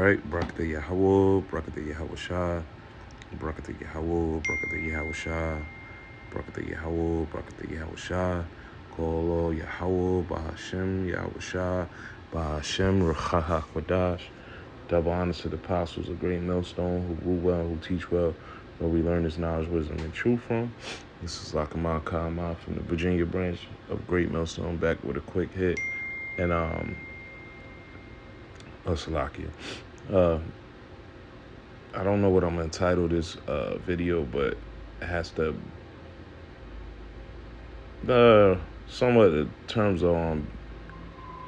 right, Barakatah Yahweh, Barakatah Yahweh Shah, Barakatah Yahweh, Barakatah Yahweh Shah, Barakatah Yahweh, Barakatah Yahweh Shah, Kolo Yahweh, Bahashem Yahweh Shah, Bahashem Rechaha Kodash. Double honors to the apostles of Great Millstone who rule well, who teach well, where we learn this knowledge, wisdom, and truth from. This is Lakaman Kama from the Virginia branch of Great Millstone, back with a quick hit. And Salakia. I don't know what I'm gonna title this video, but it has to some of the terms on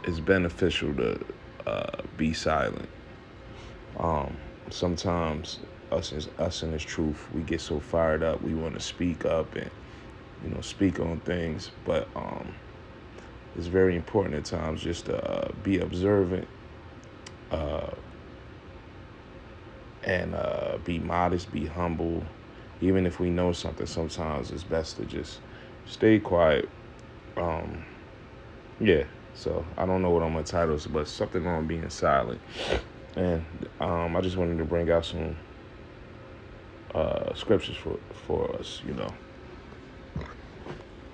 it's beneficial to be silent. Sometimes us in this truth, we get so fired up, we want to speak up and speak on things, but it's very important at times just to be observant and be modest, be humble. Even if we know something, sometimes it's best to just stay quiet. So I don't know what I'm gonna title, but something on being silent. And I just wanted to bring out some scriptures for us.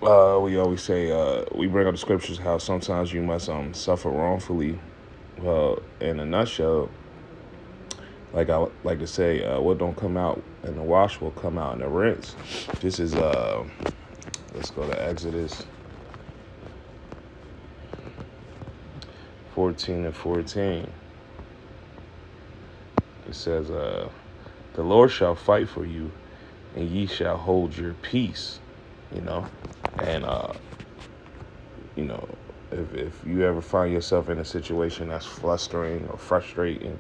We always say we bring up the scriptures how sometimes you must suffer wrongfully. Well, in a nutshell, like I like to say, what don't come out in the wash will come out in the rinse. This is let's go to Exodus 14:14. It says, the Lord shall fight for you, and ye shall hold your peace. And if you ever find yourself in a situation that's flustering or frustrating,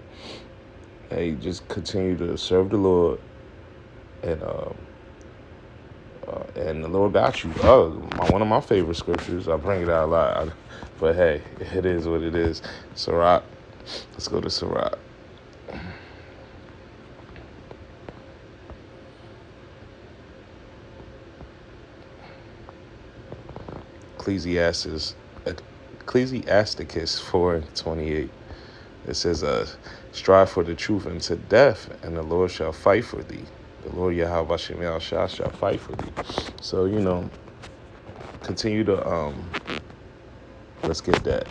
hey, just continue to serve the Lord, and the Lord got you. One of my favorite scriptures. I bring it out a lot, but hey, it is what it is. Sirach. Let's go to Sirach. Ecclesiasticus 4:28. It says, strive for the truth unto death, and the Lord shall fight for thee. The Lord Yahweh Shem Shah shall fight for thee. So, continue to, let's get that.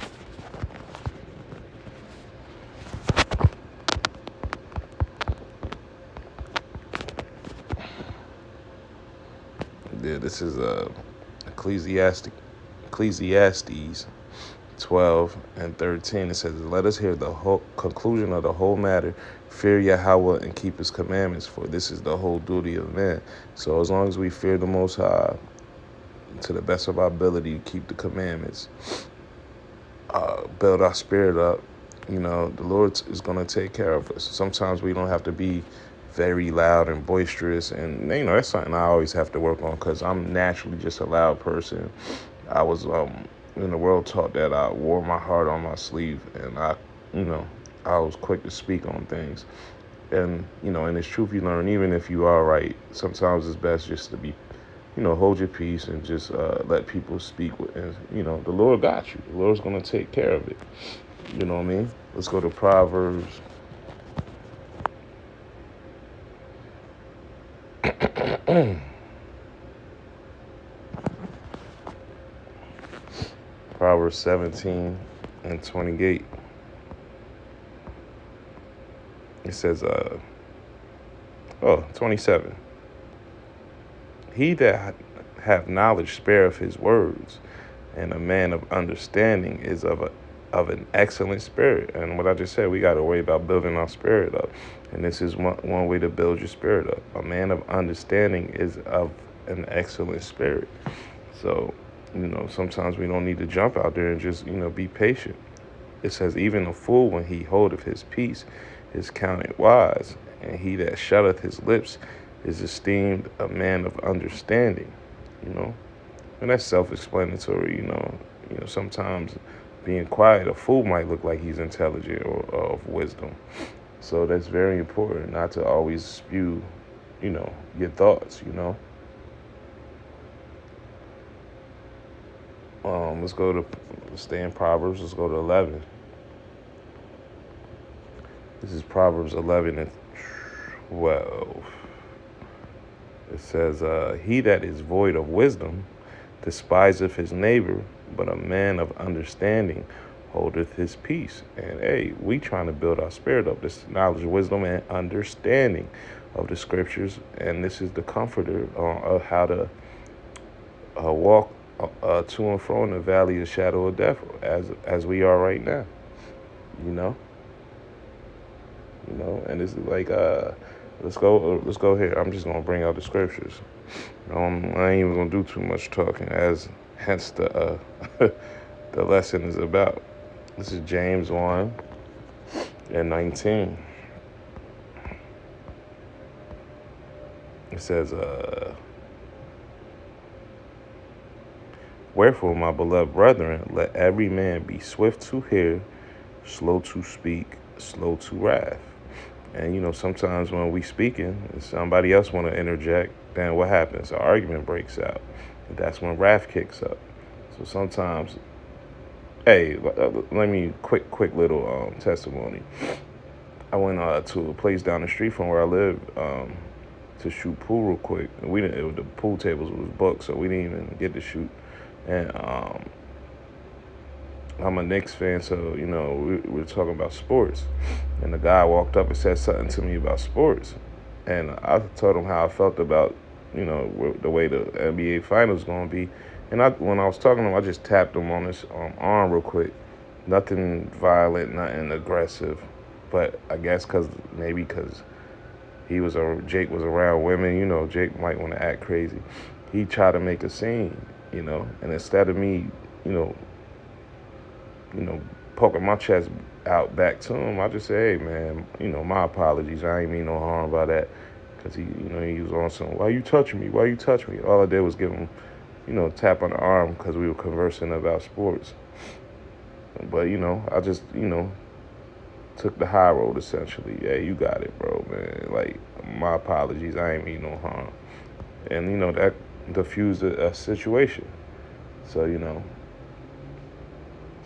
Yeah, this is Ecclesiastes 12:13. It says, let us hear the whole conclusion of the whole matter. Fear Yahweh and keep his commandments, for this is the whole duty of man. So as long as we fear the Most High, to the best of our ability, to keep the commandments, build our spirit up, the Lord is going to take care of us. Sometimes we don't have to be very loud and boisterous, and that's something I always have to work on, because I'm naturally just a loud person. I was in the world taught that I wore my heart on my sleeve, and I was quick to speak on things. And in this truth you learn, even if you are right, sometimes it's best just to be hold your peace and just let people speak and the Lord got you. The Lord's going to take care of it. You know what I mean? Let's go to Proverbs. Proverbs 17:28. It says, 27. He that hath knowledge spareth his words, and a man of understanding is of an excellent spirit. And what I just said, we got to worry about building our spirit up. And this is one way to build your spirit up. A man of understanding is of an excellent spirit. So, sometimes we don't need to jump out there and just, be patient. It says, even a fool, when he holdeth his peace, is counted wise, and he that shutteth his lips is esteemed a man of understanding. And that's self-explanatory. Sometimes being quiet, a fool might look like he's intelligent or of wisdom. So that's very important, not to always spew, your thoughts. Let's stay in Proverbs. Let's go to 11. This is Proverbs 11 and 12. It says, he that is void of wisdom despiseth his neighbor, but a man of understanding holdeth his peace. And hey, we trying to build our spirit up, this knowledge, wisdom, and understanding of the scriptures. And this is the comforter of how to walk to and fro in the valley of the shadow of death, as we are right now. You know, and this is like let's go here. I'm just gonna bring out the scriptures. I ain't even gonna do too much talking, as hence the the lesson is about. This is James 1 and 19. It says, wherefore, my beloved brethren, let every man be swift to hear, slow to speak, slow to wrath. And sometimes when we speaking, and somebody else want to interject, then what happens? An argument breaks out. And that's when wrath kicks up. So sometimes, hey, let me quick little testimony. I went to a place down the street from where I live to shoot pool real quick. And the pool tables was booked, so we didn't even get to shoot. And I'm a Knicks fan, so we were talking about sports, and the guy walked up and said something to me about sports, and I told him how I felt about the way the NBA Finals going to be, and when I was talking to him, I just tapped him on his arm real quick, nothing violent, nothing aggressive, but I guess because Jake was around women, Jake might want to act crazy. He tried to make a scene, and instead of me, poking my chest out back to him, I just say, hey, man, my apologies. I ain't mean no harm by that. Because he was on some, why you touching me? Why you touch me? All I did was give him, tap on the arm because we were conversing about sports. But, I just, took the high road, essentially. Yeah, you got it, bro, man. Like, my apologies. I ain't mean no harm. And, that diffused a situation. So,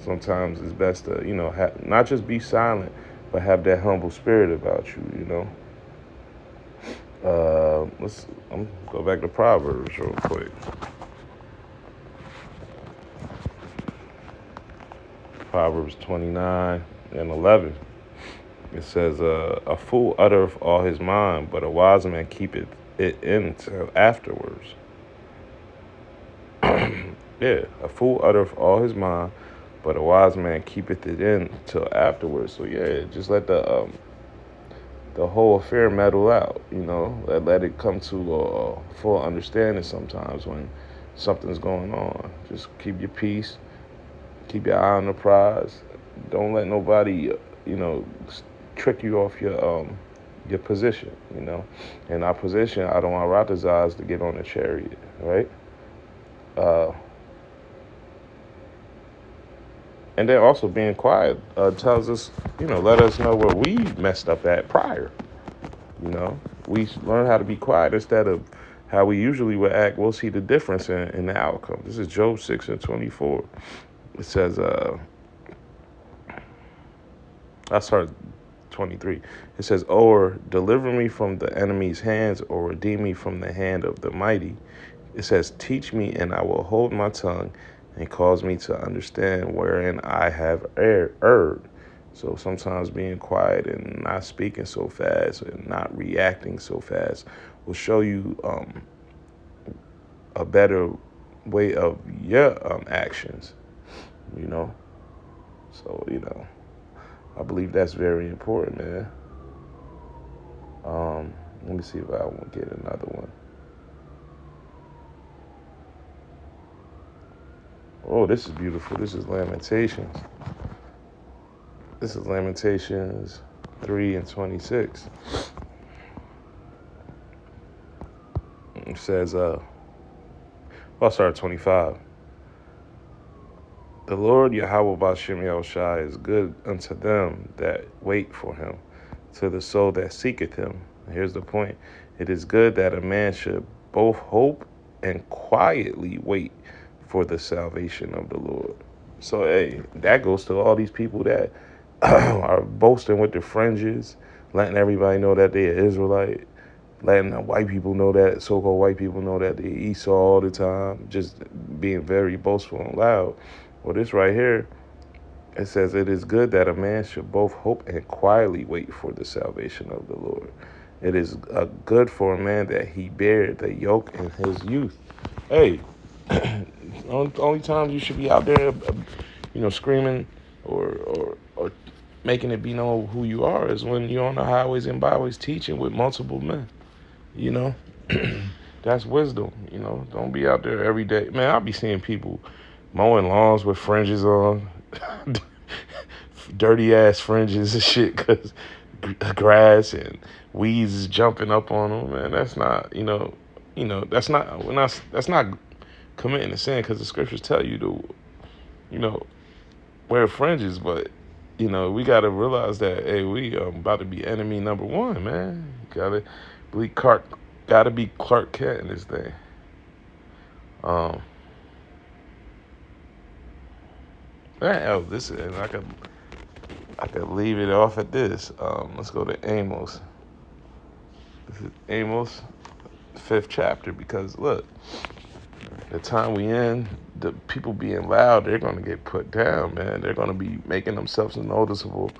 sometimes it's best to, not just be silent, but have that humble spirit about you, I'm go back to Proverbs real quick. Proverbs 29 and 11. It says, a fool uttereth all his mind, but a wise man keepeth it in till afterwards. Yeah, a fool uttereth all his mind, but a wise man keepeth it in till afterwards. So yeah, just let the whole affair mellow out, let it come to a full understanding sometimes when something's going on. Just keep your peace, keep your eye on the prize. Don't let nobody, trick you off your position, In our position, I don't want Ratazaz to get on the chariot, right? And then also being quiet tells us, let us know where we messed up at prior. We learn how to be quiet instead of how we usually would act. We'll see the difference in the outcome. This is Job 6 and 24. It says, I started 23. It says, or deliver me from the enemy's hands, or redeem me from the hand of the mighty. It says, teach me, and I will hold my tongue, and cause me to understand wherein I have erred. So sometimes being quiet and not speaking so fast and not reacting so fast will show you a better way of your actions, So, I believe that's very important, man. Let me see if I will get another one. Oh, this is beautiful. This is Lamentations. This is Lamentations 3 and 26. It says, I'll start at 25. The Lord Yahweh B'Shem Yahushai is good unto them that wait for him, to the soul that seeketh him. And here's the point. It is good that a man should both hope and quietly wait for the salvation of the Lord. So, hey, that goes to all these people that are boasting with their fringes, letting everybody know that they're Israelite, letting the white people know that, so-called white people know that they Esau all the time, just being very boastful and loud. Well, this right here, it says, it is good that a man should both hope and quietly wait for the salvation of the Lord. It is good for a man that he bear the yoke in his youth. Hey, only times you should be out there, screaming or making it be known who you are is when you're on the highways and byways teaching with multiple men. You know, that's wisdom. Don't be out there every day. Man, I'll be seeing people mowing lawns with fringes on, dirty ass fringes and shit, because grass and weeds is jumping up on them. Man, that's not, that's not committing a sin, because the scriptures tell you to, wear fringes, but we gotta realize that, hey, we about to be enemy number one, man. Gotta be Clark Kent in this thing. Listen, I could leave it off at this. Let's go to Amos. This is Amos, 5th chapter, because look, the time we in, the people being loud, they're gonna get put down, man. They're gonna be making themselves noticeable,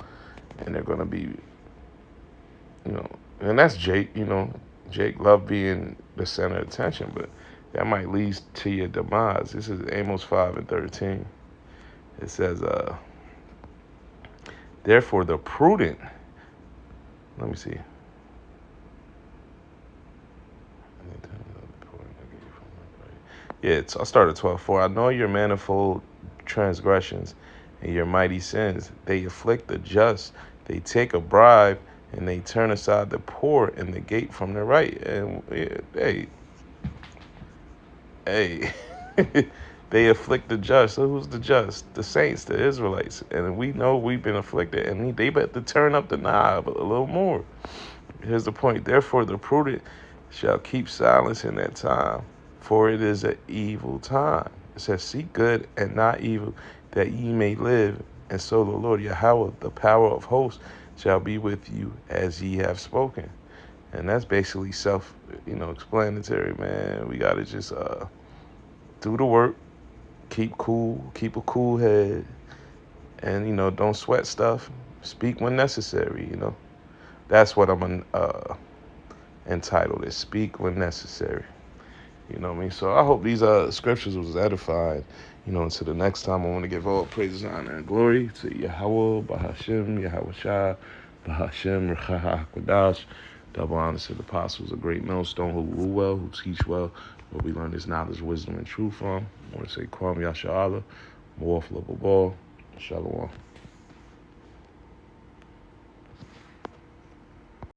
and they're gonna be, and that's Jake. Jake love being the center of attention, but that might lead to your demise. This is Amos 5:13. It says, therefore the prudent, let me see. Yeah, I started 12. For I know your manifold transgressions and your mighty sins. They afflict the just. They take a bribe and they turn aside the poor and the gate from the right. And hey, they afflict the just. So who's the just? The saints, the Israelites. And we know we've been afflicted, and they better turn up the knob a little more. Here's the point. Therefore, the prudent shall keep silence in that time, for it is an evil time. It says, seek good and not evil, that ye may live. And so the Lord Yahweh, the power of hosts, shall be with you as ye have spoken. And that's basically explanatory, man. We got to just do the work, keep cool, keep a cool head, and, don't sweat stuff. Speak when necessary, That's what I'm entitled, is speak when necessary. You know what I mean? So I hope these scriptures was edified. Until the next time, I want to give all praises, honor, and glory to Yahweh, Bahashim, Yahweh Shah, Bahashim, Rechaha Kodash. Double honors to the apostles, a great millstone who rule well, who teach well, where we learn this knowledge, wisdom, and truth from. I want to say, Kwam Yasha Allah, Muaf Lababal, Shalom.